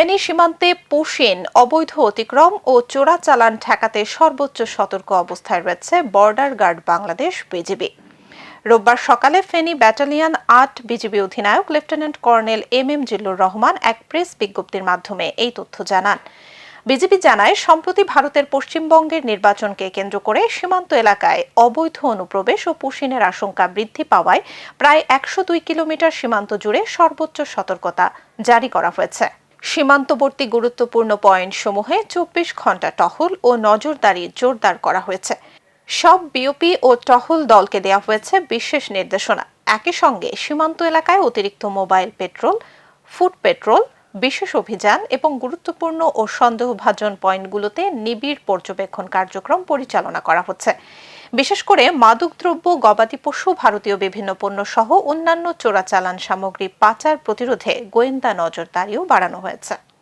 ফেনী সীমান্তে পুশিন, অবৈধ অতিক্রম ও চোরাচালান ঠেকাতে সর্বোচ্চ সতর্ক অবস্থায় রয়েছে বর্ডার গার্ড বাংলাদেশ বিজিবি। রোববার সকালে ফেনী ব্যাটালিয়ন ৮ বিজিবি অধিনায়ক lieutenant colonel M Zillur Rahman এক প্রেস বিজ্ঞপ্তির মাধ্যমে এই তথ্য জানান। বিজিবি জানায়, সম্প্রতি ভারতের পশ্চিমবঙ্গের নির্বাচনকে কেন্দ্র করে সীমান্ত এলাকায় অবৈধ অনুপ্রবেশ ও পুশিনের আশঙ্কা বৃদ্ধি পাওয়ায় প্রায় ১০২ কিলোমিটার সীমান্ত জুড়ে সর্বোচ্চ সতর্কতা জারি করা হয়েছে। সীমান্তবর্তী গুরুত্বপূর্ণ পয়েন্টসমূহে ২৪ ঘণ্টা টহল ও নজরদারি জোরদার করা হয়েছে। সব বিওপি ও টহল দলকে দেওয়া হয়েছে বিশেষ নির্দেশনা। একই সঙ্গে সীমান্ত এলাকায় অতিরিক্ত মোবাইল পেট্রোল, ফুট পেট্রোল, বিশেষ অভিযান এবং গুরুত্বপূর্ণ ও সন্দেহভাজন পয়েন্টগুলোতে নিবিড় পর্যবেক্ষণ কার্যক্রম পরিচালনা করা হচ্ছে। বিশেষ করে মাদকদ্রব্য, গবাদি পশু, ভারতীয় বিভিন্ন পণ্য সহ অন্যান্য চোরাচালান সামগ্রী পাচার প্রতিরোধে গোয়েন্দা নজরদারিও বাড়ানো হয়েছে।